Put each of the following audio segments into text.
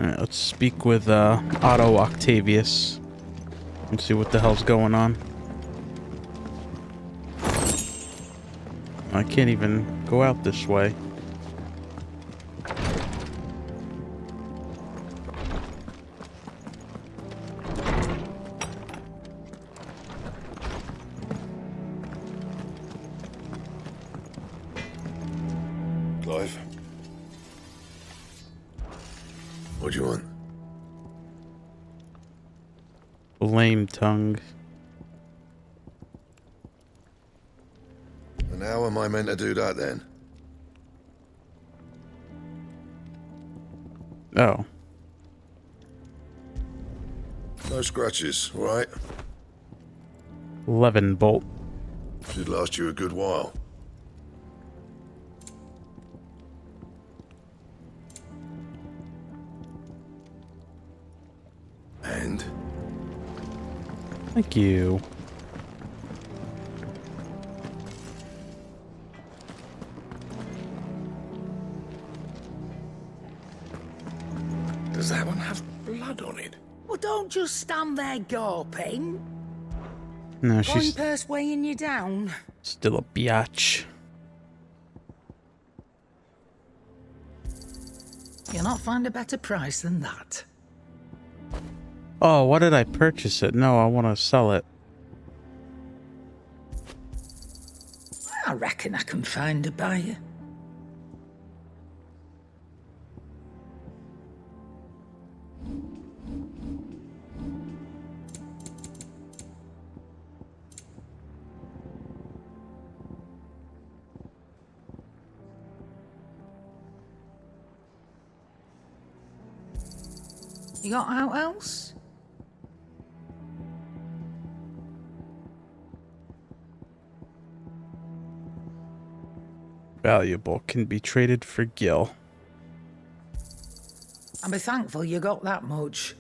Alright, let's speak with Otto Octavius and see what the hell's going on. I can't even go out this way. Clive? What do you want? Lame tongue. And how am I meant to do that then? Oh. No scratches, all right? 11 bolt. Should last you a good while. And? Thank you. Does that one have blood on it? Well, don't just stand there gawping. No, Coin she's purse weighing you down. still a biatch. You'll not find a better price than that. Oh, why did I purchase it? No, I want to sell it. I reckon I can find a buyer. You got out else? Valuable. Can be traded for Gil. I'll be thankful you got that much.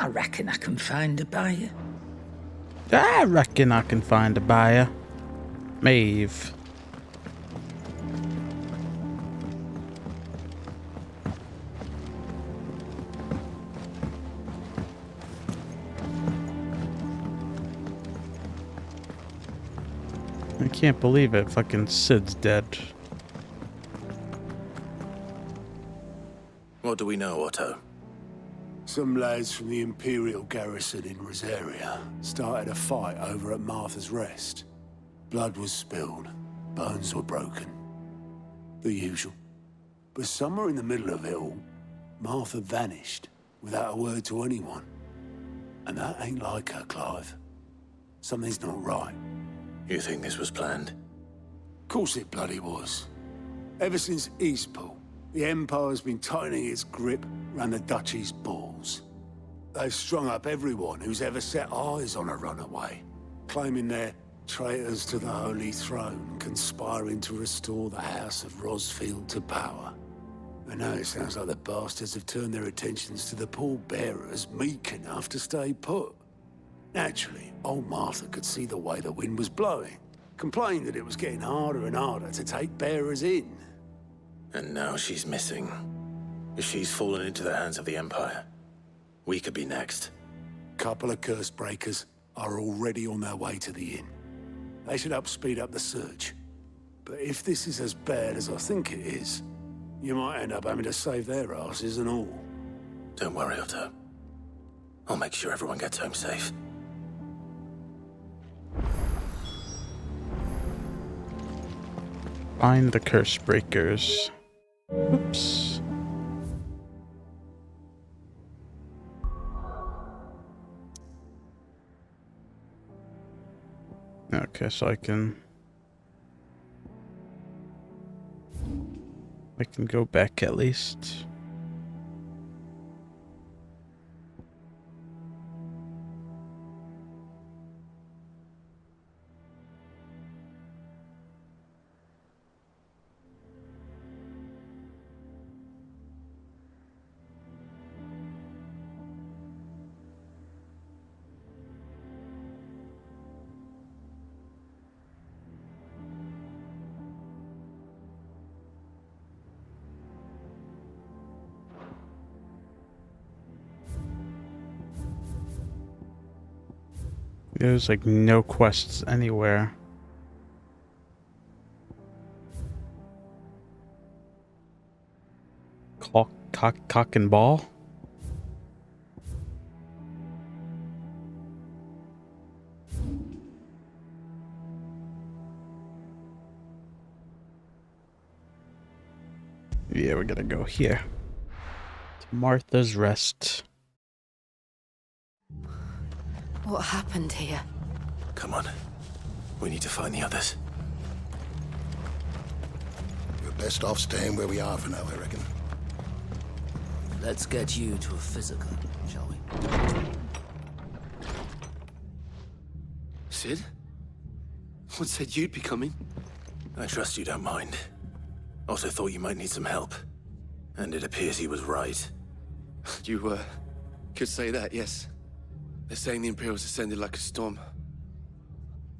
I reckon I can find a buyer. I reckon I can find a buyer. Maeve. I can't believe it. Fucking Sid's dead. What do we know, Otto? Some lads from the Imperial garrison in Rosaria started a fight over at Martha's Rest. Blood was spilled, bones were broken. The usual. But somewhere in the middle of it all, Martha vanished without a word to anyone. And that ain't like her, Clive. Something's not right. You think this was planned? Course it bloody was. Ever since Eastpool, the Empire's been tightening its grip around the Duchy's balls. They've strung up everyone who's ever set eyes on a runaway, claiming they're traitors to the Holy Throne, conspiring to restore the House of Rosfield to power. And now it sounds like the bastards have turned their attentions to the pallbearers meek enough to stay put. Naturally, old Martha could see the way the wind was blowing, complained that it was getting harder and harder to take bearers in. And now she's missing. If she's fallen into the hands of the Empire, we could be next. Couple of curse breakers are already on their way to the inn. They should help speed up the search. But if this is as bad as I think it is, you might end up having to save their asses and all. Don't worry, Otto. I'll make sure everyone gets home safe. Find the curse breakers. Oops. Okay, so I can go back at least. There's like no quests anywhere. Cock and ball? Yeah, we're gonna go here. To Martha's Rest. What happened here? Come on. We need to find the others. We're best off staying where we are for now, I reckon. Let's get you to a physical, shall we? Sid? What said you'd be coming? I trust you don't mind. Also thought you might need some help. And it appears he was right. You, could say that, yes. They're saying the Imperials descended like a storm.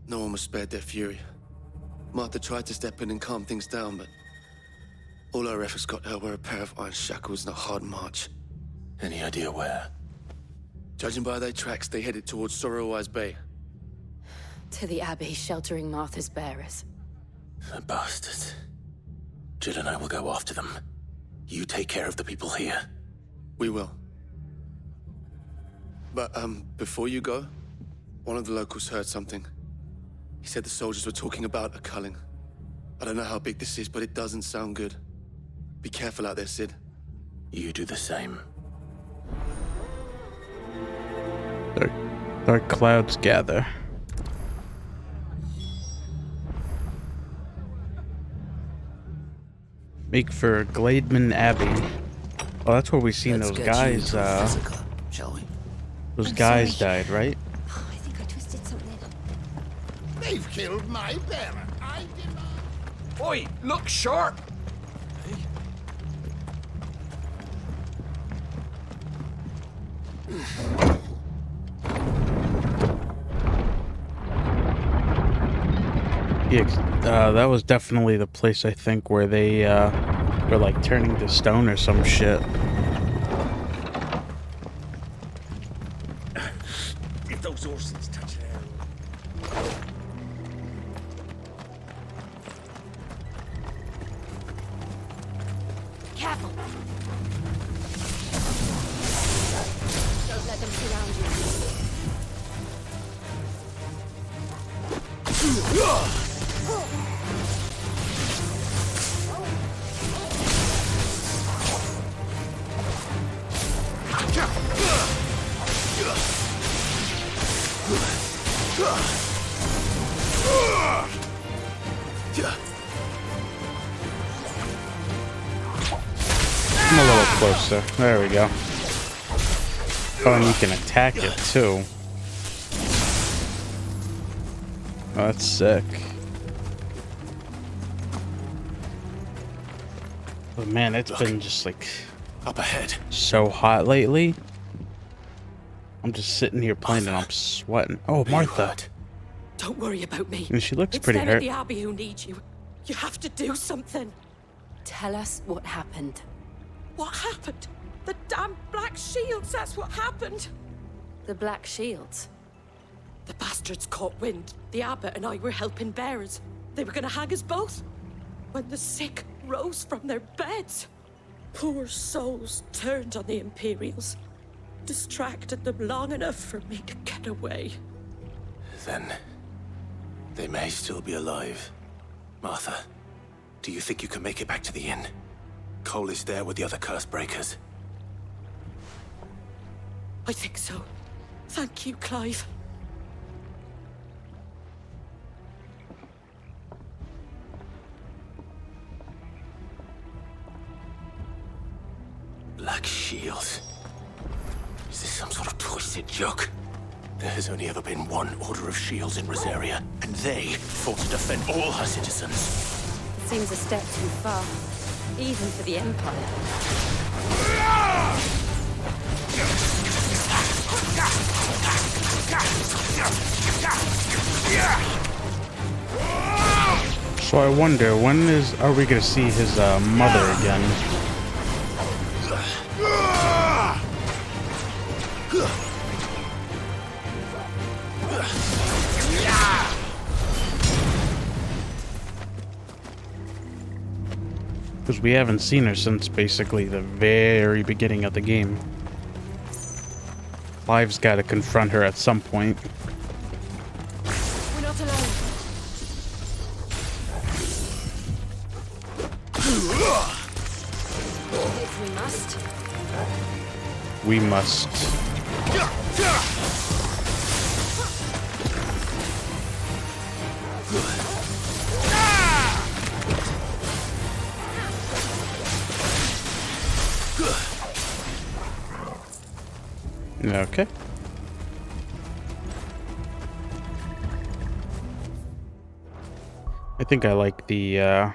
No one was spared their fury. Martha tried to step in and calm things down, but all our efforts got her were a pair of iron shackles and a hard march. Any idea where? Judging by their tracks, they headed towards Sorrowwise Bay. To the Abbey sheltering Martha's bearers. The bastards. Jill and I will go after them. You take care of the people here. We will. But, before you go, one of the locals heard something. He said the soldiers were talking about a culling. I don't know how big this is, but it doesn't sound good. Be careful out there, Sid. You do the same. Dark clouds gather. Make for Glademan Abbey. Oh, that's where we seen Let's those get guys, you to a physical, shall we? those I'm guys sorry. died, right? Oh, I think I twisted something. They've killed my bearer. I demand. Oi, look sharp! Yeah, that was definitely the place, I think, where they were like turning to stone or some shit. If those horses touch air. Careful! Don't let them surround you. I'm a little closer. There we go. Oh, and you can attack it too. Oh, that's sick. But man, it's been just like Up ahead. so hot lately. I'm just sitting here playing and I'm sweating. Oh, Martha. Don't worry about me. And she looks It's pretty them hurt. at the Abbey who need you. You have to do something. Tell us what happened. What happened? The damn Black Shields, that's what happened. The Black Shields. The bastards caught wind. The abbot and I were helping bearers. They were gonna hang us both. When the sick rose from their beds. Poor souls turned on the Imperials. Distracted them long enough for me to get away. Then they may still be alive. Martha, do you think you can make it back to the inn? Cole is there with the other curse breakers. I think so. Thank you, Clive. Black Shields. Is this some sort of twisted joke? There has only ever been one Order of Shields in Rosaria, and they fought to defend all her citizens. It seems a step too far, even for the Empire. So I wonder, are we gonna see his mother again? Because we haven't seen her since basically the very beginning of the game. Clive's got to confront her at some point. We're not alone. If we must. We must. Okay. I think I like the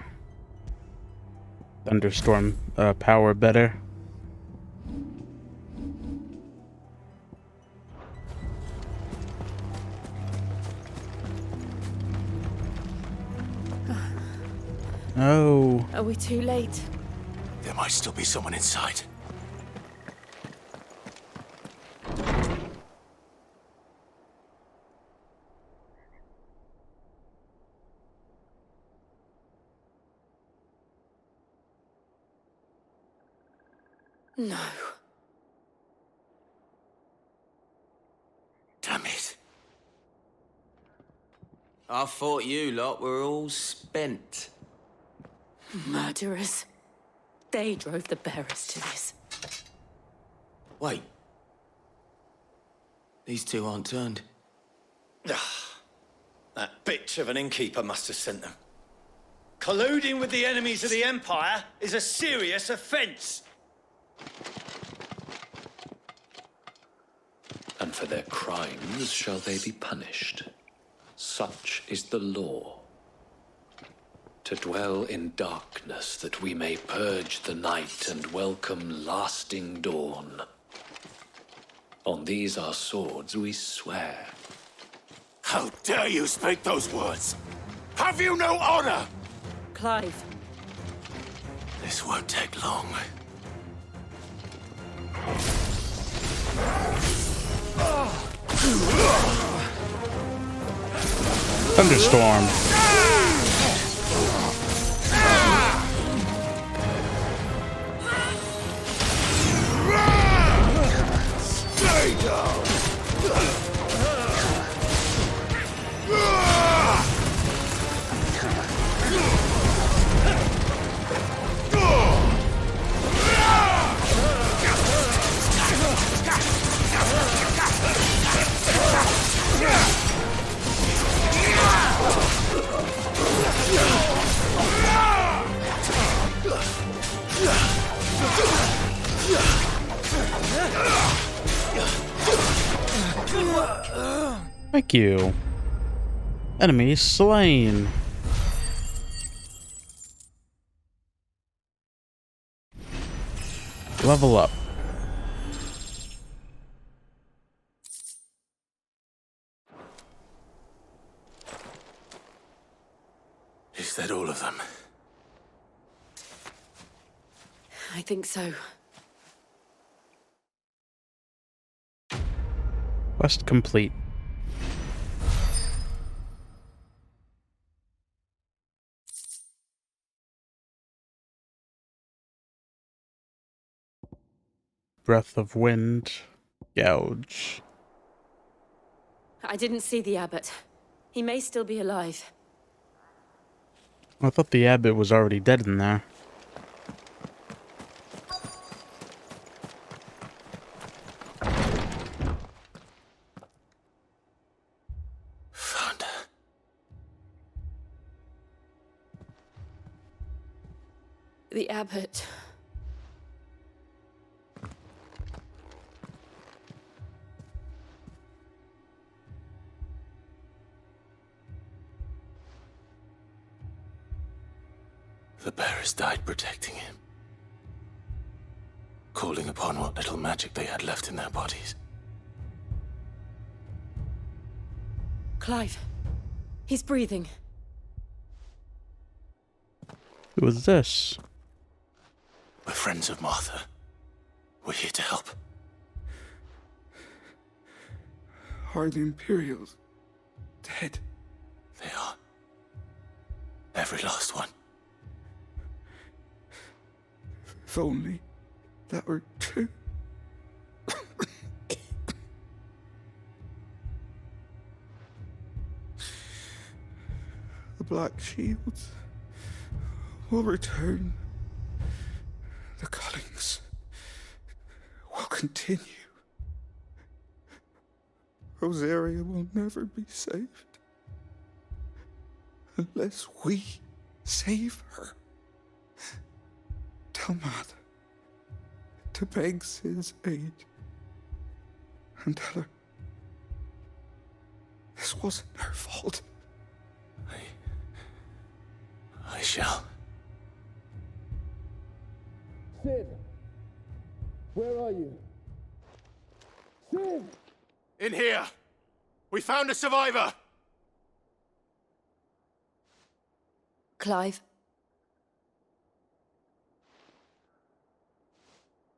thunderstorm power better. Oh. Are we too late? There might still be someone inside. No. Damn it. I thought you lot were all spent. Murderers. They drove the bearers to this. Wait. These two aren't turned. That bitch of an innkeeper must have sent them. Colluding with the enemies of the Empire is a serious offense. And for their crimes shall they be punished. Such is the law. To dwell in darkness that we may purge the night and welcome lasting dawn. On these our swords we swear. How dare you speak those words? Have you no honor? Clive. This won't take long. Thunderstorm. Stay down! Thank you. Enemy slain. Level up. Is that all of them? I think so. Quest complete. Breath of wind. Gouge. I didn't see the abbot. He may still be alive. I thought the abbot was already dead in there. Found her. The abbot. The bearers died protecting him. Calling upon what little magic they had left in their bodies. Clive. He's breathing. Who is this? We're friends of Martha. We're here to help. Are the Imperials dead? They are. Every last one. If only that were true. The Black Shields will return. The cuttings will continue. Rosaria will never be saved unless we save her. Tell Matt to beg Sid's aid and tell her this wasn't her fault. I shall. Sid! Where are you? Sid! In here! We found a survivor! Clive.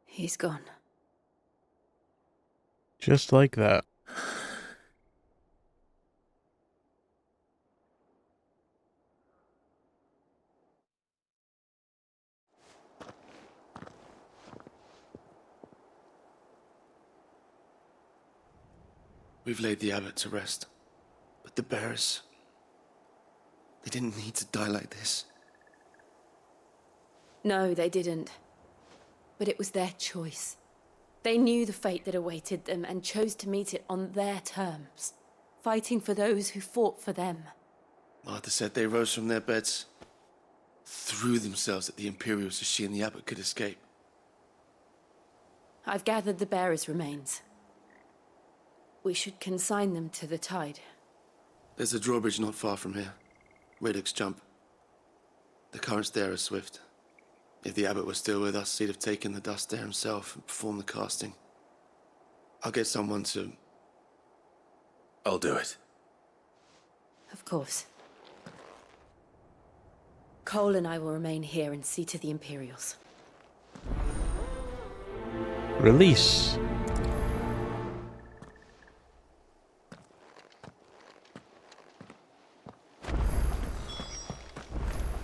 He's gone. Just like that. We've laid the abbot to rest. But the bearers... they didn't need to die like this. No, they didn't. But it was their choice. They knew the fate that awaited them and chose to meet it on their terms, fighting for those who fought for them. Martha said they rose from their beds, threw themselves at the Imperials so she and the abbot could escape. I've gathered the bearers' remains. We should consign them to the tide. There's a drawbridge not far from here. Radix jump. The currents there are swift. If the abbot was still with us, he'd have taken the dust there himself and performed the casting. I'll get someone to... I'll do it. Of course. Cole and I will remain here and see to the Imperials. Release.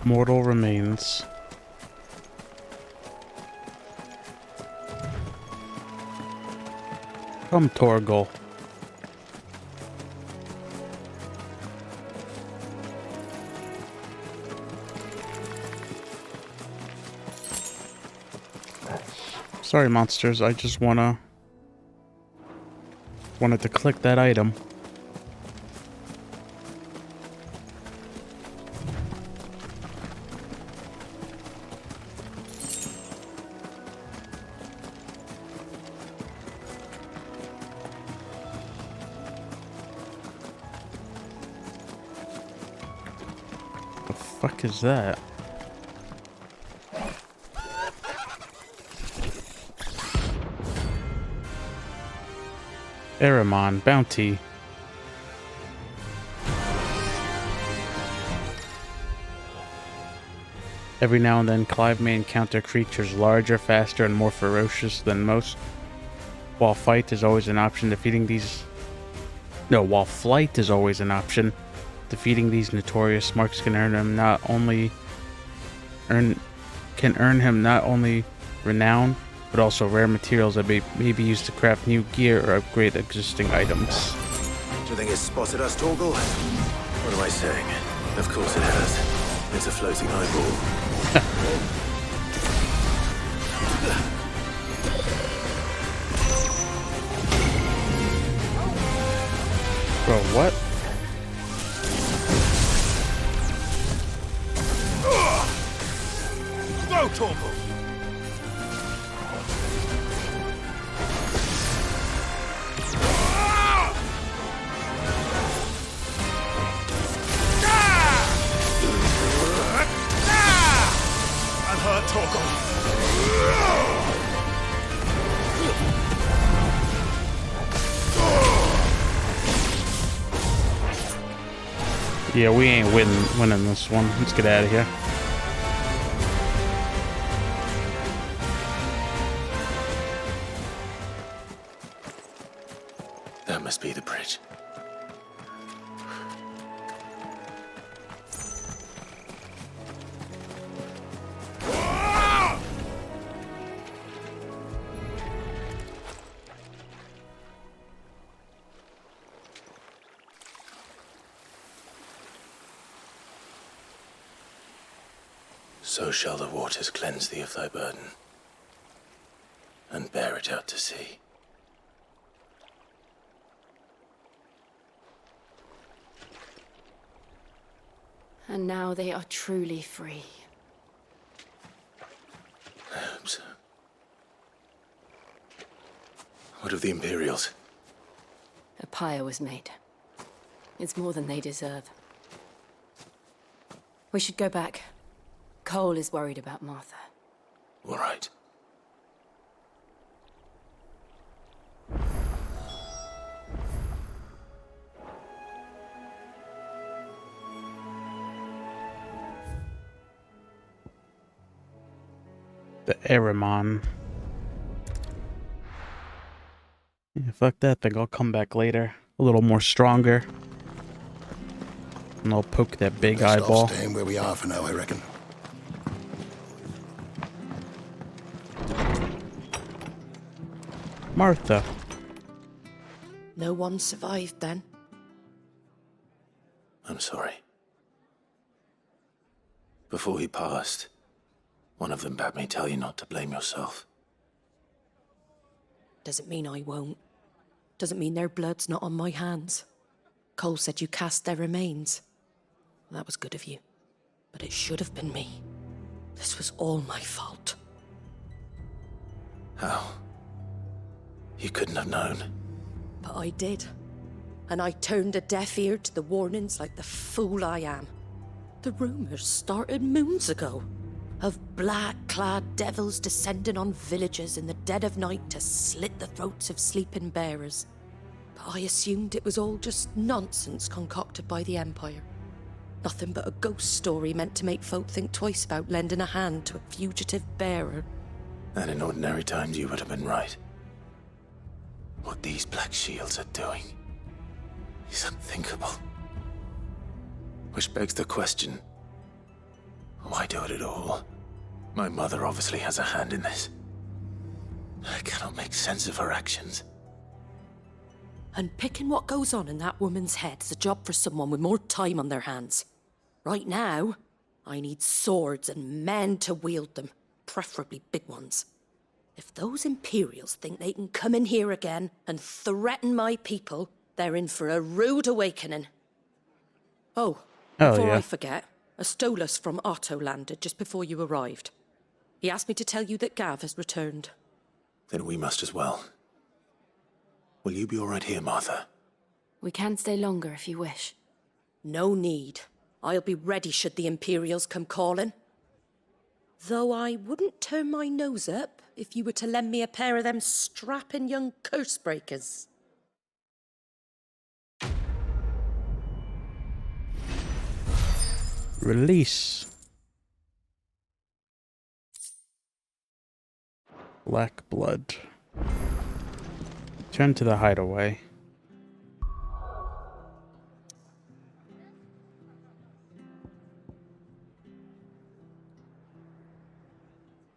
Mortal remains. Come, Torgal. Sorry, monsters. I just wanted to click that item. The fuck is that? Aramon bounty. Every now and then, Clive may encounter creatures larger, faster, and more ferocious than most. While flight is always an option, defeating these notorious marks can earn him not only renown, but also rare materials that may be used to craft new gear or upgrade existing items. Do you think it's spotted us, Torgal? What am I saying? Of course it has. It's a floating eyeball. Bro, what? Go, Torgal! I'm hurt, Torgal. Yeah, we ain't winning this one. Let's get out of here. That must be the bridge. So shall the waters cleanse thee of thy burden, and bear it out to sea. And now they are truly free. I hope so. What of the Imperials? A pyre was made. It's more than they deserve. We should go back. Cole is worried about Martha. All right. The Aramon. Yeah, fuck that thing. I'll come back later. A little more stronger. And I'll poke that big Best eyeball. off staying where we are for now, I reckon. Martha. No one survived then? I'm sorry. Before he passed, one of them bade me tell you not to blame yourself. Doesn't mean I won't. Doesn't mean their blood's not on my hands. Cole said you cast their remains. That was good of you. But it should have been me. This was all my fault. How? You couldn't have known. But I did. And I turned a deaf ear to the warnings like the fool I am. The rumors started moons ago. Of black-clad devils descending on villages in the dead of night to slit the throats of sleeping bearers. But I assumed it was all just nonsense concocted by the Empire. Nothing but a ghost story meant to make folk think twice about lending a hand to a fugitive bearer. And in ordinary times you would have been right. What these Black Shields are doing is unthinkable. Which begs the question, why do it at all? My mother obviously has a hand in this. I cannot make sense of her actions. And picking what goes on in that woman's head is a job for someone with more time on their hands. Right now, I need swords and men to wield them, preferably big ones. If those Imperials think they can come in here again and threaten my people, they're in for a rude awakening. Oh, before I forget, a Stolas from Otto landed just before you arrived. He asked me to tell you that Gav has returned. Then we must as well. Will you be all right here, Martha? We can stay longer if you wish. No need. I'll be ready should the Imperials come calling. Though I wouldn't turn my nose up if you were to lend me a pair of them strapping young curse breakers. Release. Black blood. Turn to the hideaway.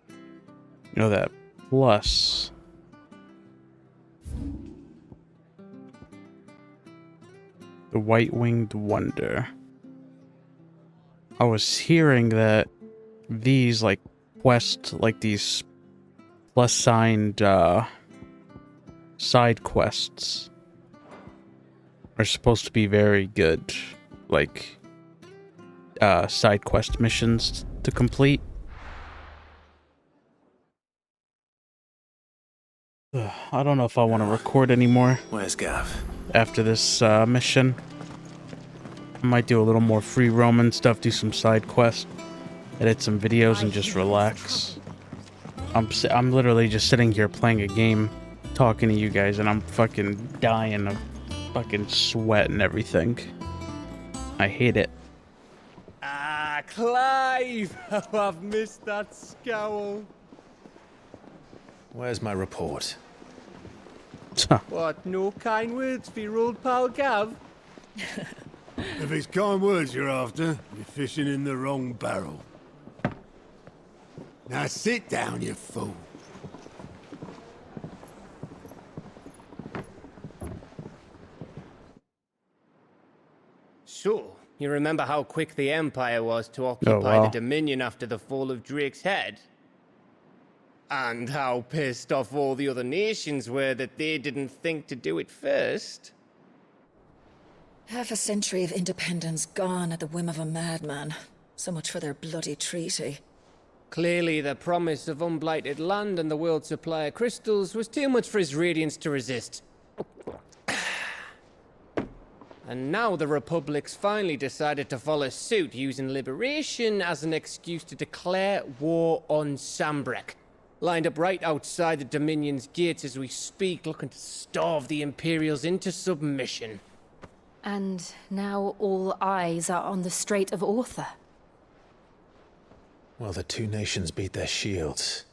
You know that plus. The White-Winged Wonder. I was hearing that these, like, these plus-signed, side quests are supposed to be very good, like, side quest missions to complete. I don't know if I want to record anymore. Where's Gav? After this mission. I might do a little more free roaming stuff, do some side quests, edit some videos, and just relax. I'm literally just sitting here playing a game, talking to you guys, and I'm fucking dying of fucking sweat and everything. I hate it. Ah, Clive! Oh, I've missed that scowl. Where's my report? What, no kind words for your old pal Gav? If it's kind words you're after, you're fishing in the wrong barrel. Now sit down, you fool. So, You remember how quick the Empire was to occupy wow. the Dominion after the fall of Drake's Head? And how pissed off all the other nations were that they didn't think to do it first. Half a century of independence gone at the whim of a madman. So much for their bloody treaty. Clearly, the promise of unblighted land and the world's supply of crystals was too much for his radiance to resist. And now the Republic's finally decided to follow suit, using liberation as an excuse to declare war on Sambrek. Lined up right outside the Dominion's gates as we speak, looking to starve the Imperials into submission. And now all eyes are on the Strait of Author. While the two nations beat their shields,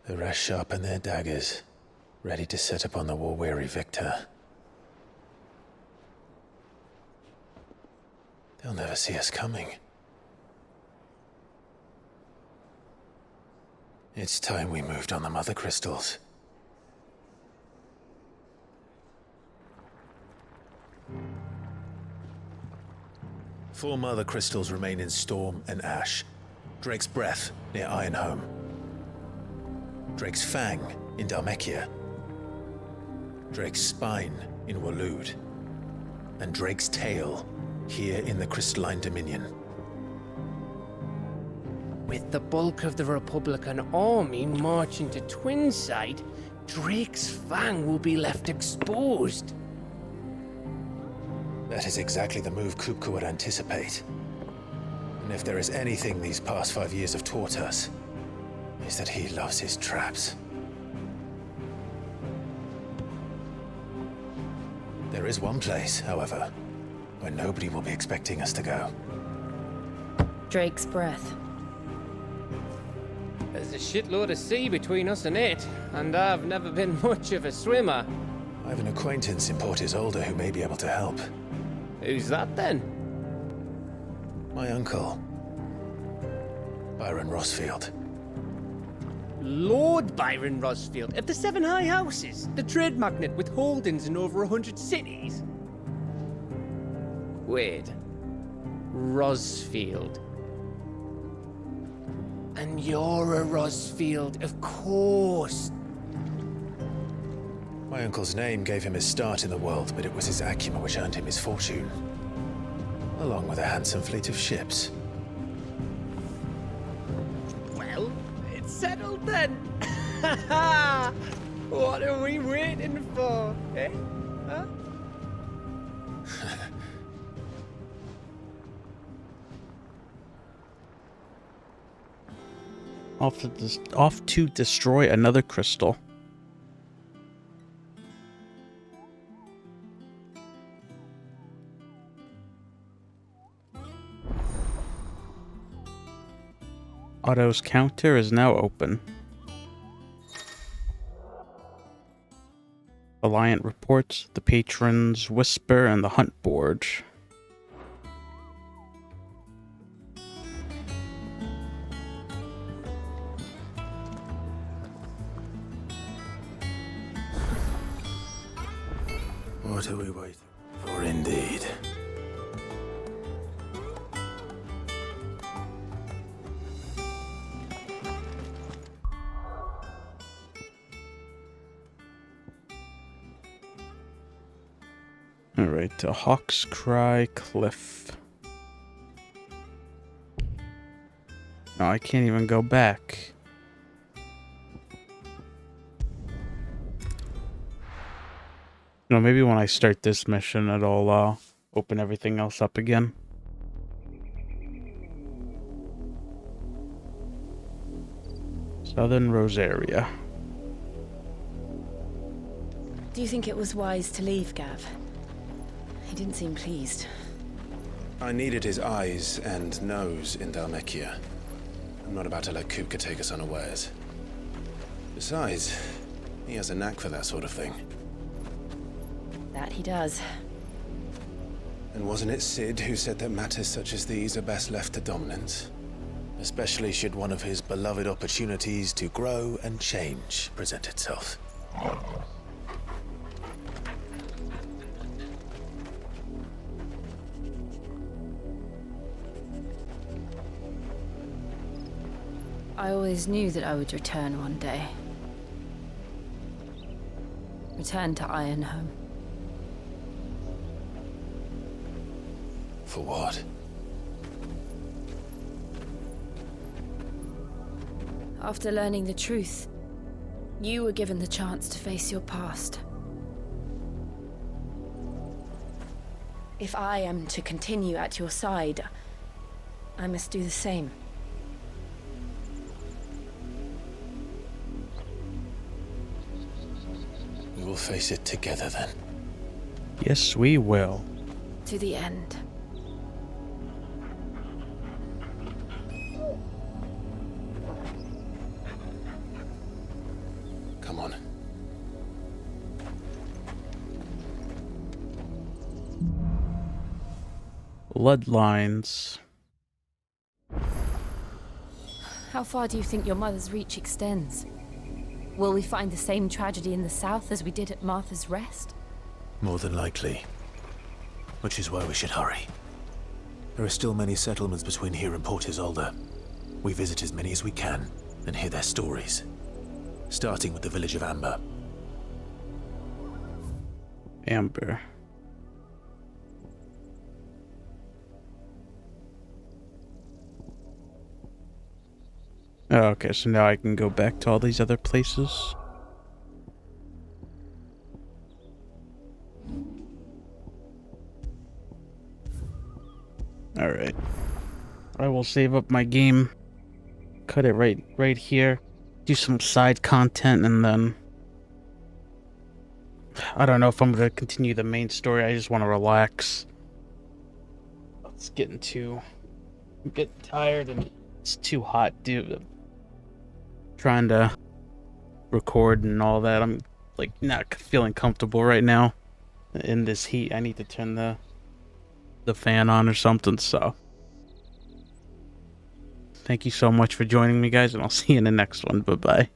the rest sharpen their daggers, ready to set upon the war-weary victor. They'll never see us coming. It's time we moved on the Mother Crystals. Four Mother Crystals remain in Storm and Ash. Drake's Breath near Ironhome. Drake's Fang in Dhalmekia. Drake's Spine in Waloed. And Drake's Tail here in the Crystalline Dominion. With the bulk of the Republican army marching to Twinside, Drake's Fang will be left exposed. That is exactly the move Kupka would anticipate. And if there is anything these past 5 years have taught us, is that he loves his traps. There is one place, however, where nobody will be expecting us to go. Drake's Breath. There's a shitload of sea between us and it, and I've never been much of a swimmer. I have an acquaintance in Port Isolde who may be able to help. Who's that then? My uncle, Byron Rosfield. Lord Byron Rosfield of the Seven High Houses, the trade magnate with holdings in over 100 cities. Wait, Rosfield. And you're a Rosfield, of course. My uncle's name gave him his start in the world, but it was his acumen which earned him his fortune. Along with a handsome fleet of ships. Well, it's settled then. What are we waiting for, eh? Huh? Off to destroy another crystal. Otto's counter is now open. Alliant reports, the patrons whisper, and the hunt board. What are we waiting for, indeed? Alright, to Hawk's Cry Cliff. No, I can't even go back. No, maybe when I start this mission, it'll open everything else up again. Southern Rosaria. Do you think it was wise to leave, Gav? He didn't seem pleased. I needed his eyes and nose in Dhalmekia. I'm not about to let Kupka take us unawares. Besides, he has a knack for that sort of thing. That he does. And wasn't it Sid who said that matters such as these are best left to dominance? Especially should one of his beloved opportunities to grow and change present itself. I always knew that I would return one day. Return to Ironhome. For what? After learning the truth, you were given the chance to face your past. If I am to continue at your side, I must do the same. We will face it together then. Yes, we will. To the end. Come on. Bloodlines. How far do you think your mother's reach extends? Will we find the same tragedy in the south as we did at Martha's Rest? More than likely. Which is why we should hurry. There are still many settlements between here and Port Isolde. We visit as many as we can and hear their stories. Starting with the village of Amber. Amber. Oh, okay, so now I can go back to all these other places. Alright. I will save up my game. Cut it right here. Do some side content and then... I don't know if I'm going to continue the main story. I just want to relax. It's getting I'm getting tired and it's too hot, dude. Trying to record and all that. I'm like not feeling comfortable right now in this heat. I need to turn the fan on or something. So thank you so much for joining me, guys, and I'll see you in the next one. Bye bye.